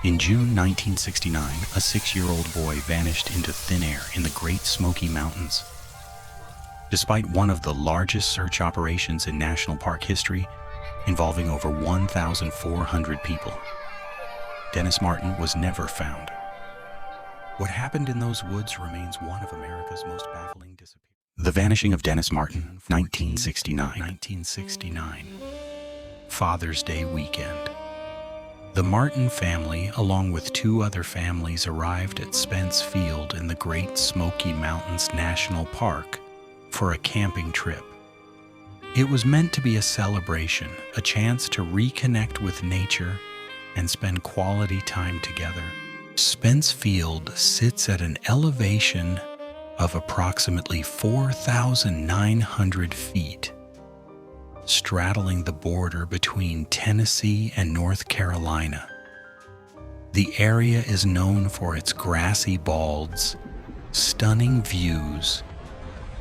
In June 1969, a 6-year-old boy vanished into thin air in the Great Smoky Mountains. Despite one of the largest search operations in national park history, involving over 1,400 people, Dennis Martin was never found. What happened in those woods remains one of America's most baffling disappearances. The vanishing of Dennis Martin, 1969. Father's Day weekend. The Martin family, along with 2 other families, arrived at Spence Field in the Great Smoky Mountains National Park for a camping trip. It was meant to be a celebration, a chance to reconnect with nature and spend quality time together. Spence Field sits at an elevation of approximately 4,900 feet, straddling the border between Tennessee and North Carolina. The area is known for its grassy balds, stunning views,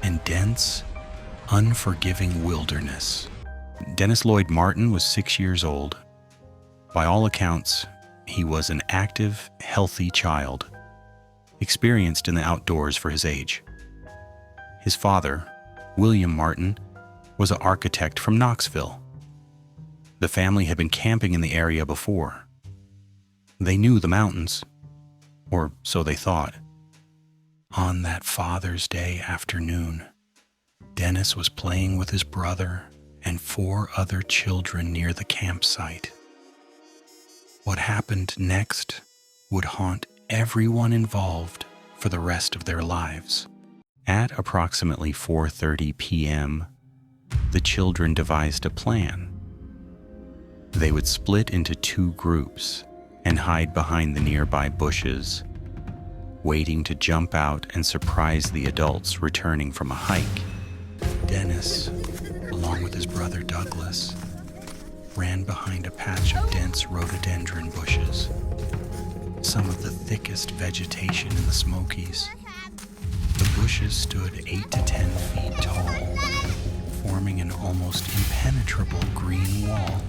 and dense, unforgiving wilderness. Dennis Lloyd Martin was 6 years old. By all accounts, he was an active, healthy child, experienced in the outdoors for his age. His father, William Martin, was an architect from Knoxville. The family had been camping in the area before. They knew the mountains, or so they thought. On that Father's Day afternoon, Dennis was playing with his brother and 4 other children near the campsite. What happened next would haunt everyone involved for the rest of their lives. At approximately 4:30 p.m., the children devised a plan. They would split into 2 groups and hide behind the nearby bushes, waiting to jump out and surprise the adults returning from a hike. Dennis, along with his brother Douglas, ran behind a patch of dense rhododendron bushes, some of the thickest vegetation in the Smokies. The bushes stood 8 to 10 feet tall, forming an almost impenetrable green wall.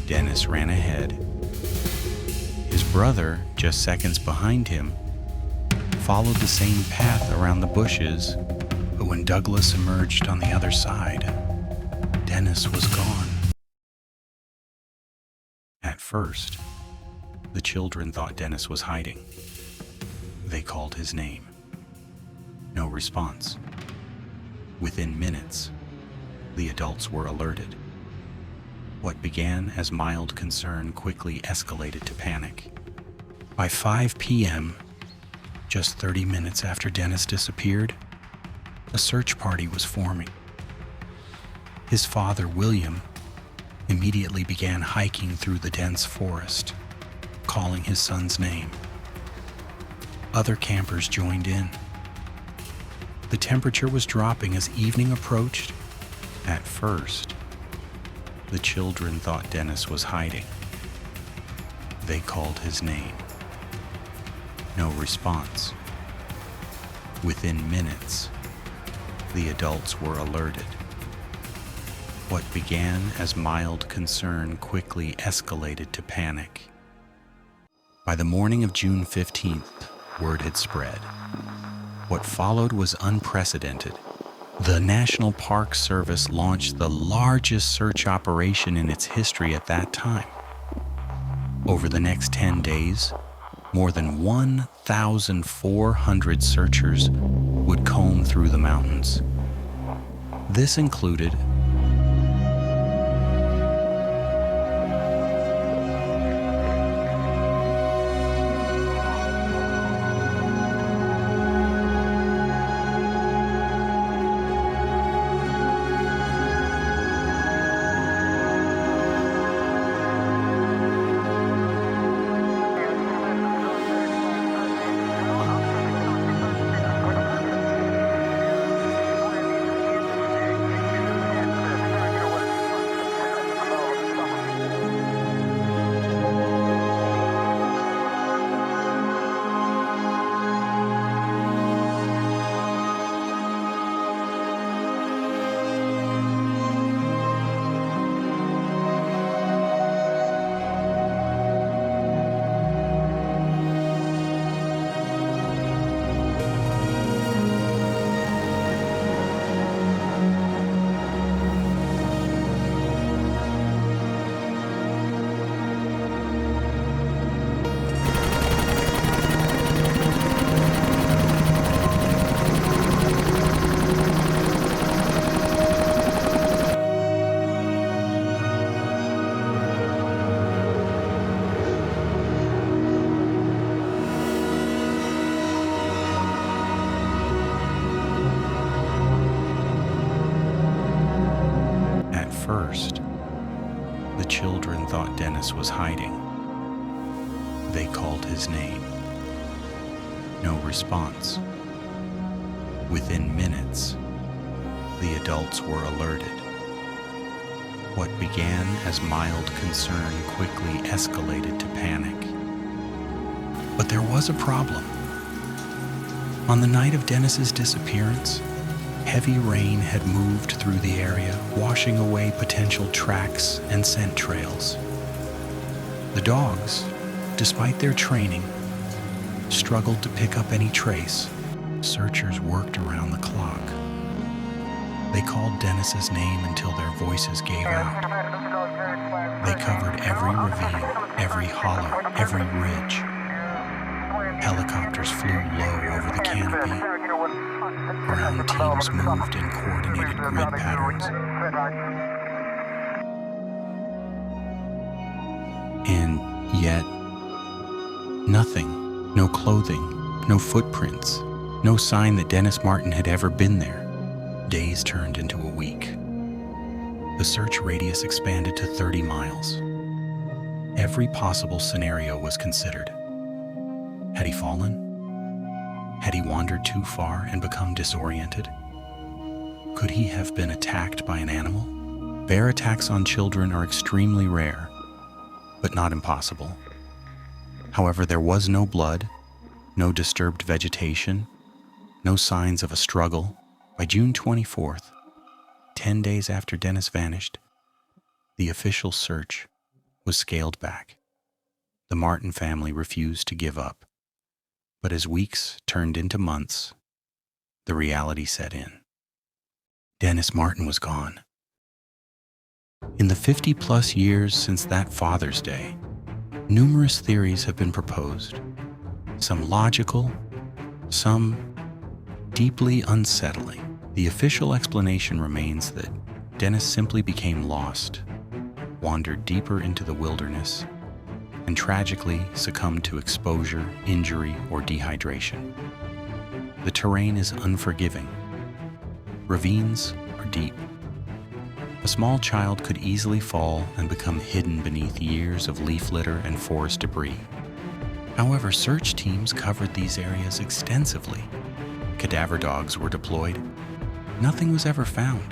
Dennis ran ahead. His brother, just seconds behind him, followed the same path around the bushes, but when Douglas emerged on the other side, Dennis was gone. At first, the children thought Dennis was hiding. They called his name. No response. Within minutes, the adults were alerted. What began as mild concern quickly escalated to panic. By 5 p.m., just 30 minutes after Dennis disappeared, a search party was forming. His father, William, immediately began hiking through the dense forest, calling his son's name. Other campers joined in. The temperature was dropping as evening approached. At first, the children thought Dennis was hiding. They called his name. No response. Within minutes, the adults were alerted. What began as mild concern quickly escalated to panic. By the morning of June 15th, word had spread. What followed was unprecedented. The National Park Service launched the largest search operation in its history at that time. Over the next 10 days, more than 1,400 searchers would comb through the mountains. This included thought Dennis was hiding. They called his name. No response. Within minutes, the adults were alerted. What began as mild concern quickly escalated to panic. But there was a problem. On the night of Dennis's disappearance, heavy rain had moved through the area, washing away potential tracks and scent trails. The dogs, despite their training, struggled to pick up any trace. Searchers worked around the clock. They called Dennis's name until their voices gave out. They covered every ravine, every hollow, every ridge. Helicopters flew low over the canopy. Ground teams moved in coordinated grid patterns. And yet, nothing. No clothing, no footprints, no sign that Dennis Martin had ever been there. Days turned into a week. The search radius expanded to 30 miles. Every possible scenario was considered. Had he fallen? Had he wandered too far and become disoriented? Could he have been attacked by an animal? Bear attacks on children are extremely rare, but not impossible. However, there was no blood, no disturbed vegetation, no signs of a struggle. By June 24th, 10 days after Dennis vanished, the official search was scaled back. The Martin family refused to give up. But as weeks turned into months, the reality set in. Dennis Martin was gone. In the 50-plus years since that Father's Day, numerous theories have been proposed, some logical, some deeply unsettling. The official explanation remains that Dennis simply became lost, wandered deeper into the wilderness, and tragically succumbed to exposure, injury, or dehydration. The terrain is unforgiving. Ravines are deep. A small child could easily fall and become hidden beneath years of leaf litter and forest debris. However, search teams covered these areas extensively. Cadaver dogs were deployed. Nothing was ever found.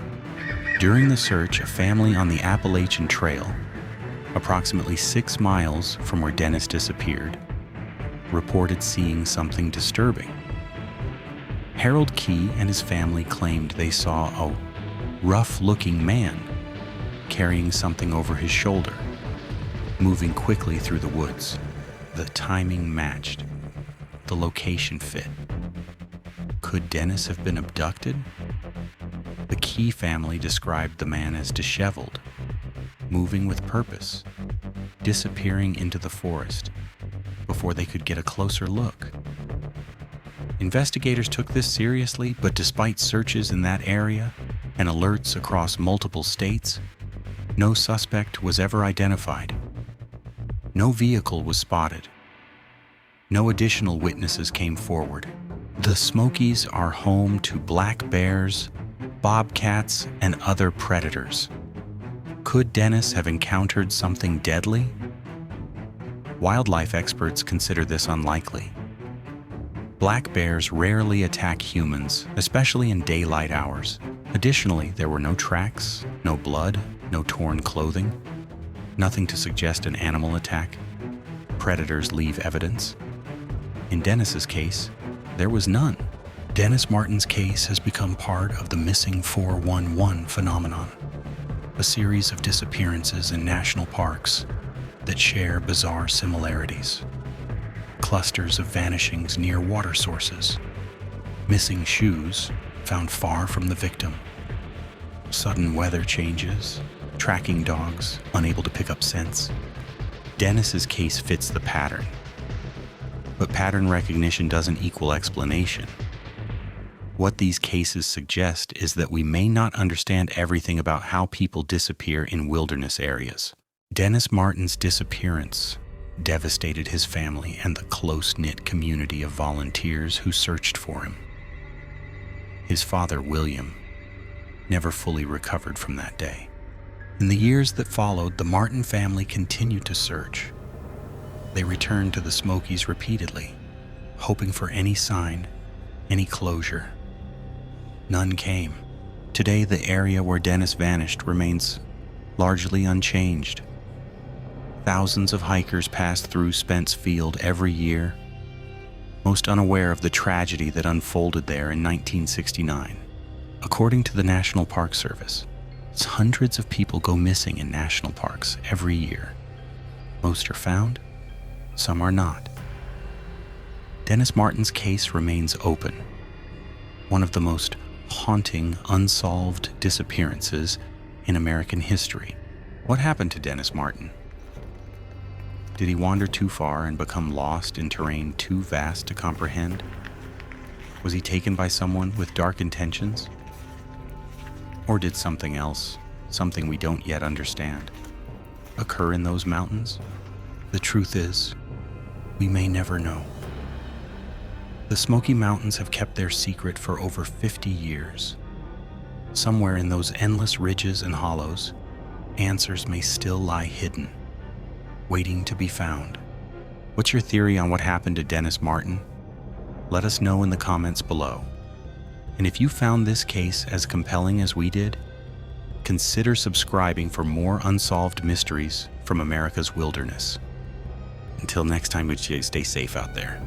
During the search, a family on the Appalachian Trail, approximately 6 miles from where Dennis disappeared, reported seeing something disturbing. Harold Key and his family claimed they saw a rough-looking man carrying something over his shoulder, moving quickly through the woods. The timing matched. The location fit. Could Dennis have been abducted? The Key family described the man as disheveled, moving with purpose, disappearing into the forest before they could get a closer look. Investigators took this seriously, but despite searches in that area and alerts across multiple states, no suspect was ever identified. No vehicle was spotted. No additional witnesses came forward. The Smokies are home to black bears, bobcats, and other predators. Could Dennis have encountered something deadly? Wildlife experts consider this unlikely. Black bears rarely attack humans, especially in daylight hours. Additionally, there were no tracks, no blood, no torn clothing, nothing to suggest an animal attack. Predators leave evidence. In Dennis's case, there was none. Dennis Martin's case has become part of the missing 411 phenomenon, a series of disappearances in national parks that share bizarre similarities. Clusters of vanishings near water sources, missing shoes found far from the victim, sudden weather changes, tracking dogs unable to pick up scents. Dennis's case fits the pattern, but pattern recognition doesn't equal explanation. What these cases suggest is that we may not understand everything about how people disappear in wilderness areas. Dennis Martin's disappearance devastated his family and the close-knit community of volunteers who searched for him. His father, William, never fully recovered from that day. In the years that followed, the Martin family continued to search. They returned to the Smokies repeatedly, hoping for any sign, any closure. None came. Today, the area where Dennis vanished remains largely unchanged. Thousands of hikers pass through Spence Field every year, most unaware of the tragedy that unfolded there in 1969. According to the National Park Service, hundreds of people go missing in national parks every year. Most are found, some are not. Dennis Martin's case remains open, one of the most haunting, unsolved disappearances in American history. What happened to Dennis Martin? Did he wander too far and become lost in terrain too vast to comprehend? Was he taken by someone with dark intentions? Or did something else, something we don't yet understand, occur in those mountains? The truth is, we may never know. The Smoky Mountains have kept their secret for over 50 years. Somewhere in those endless ridges and hollows, answers may still lie hidden, waiting to be found. What's your theory on what happened to Dennis Martin? Let us know in the comments below. And if you found this case as compelling as we did, consider subscribing for more unsolved mysteries from America's wilderness. Until next time, stay safe out there.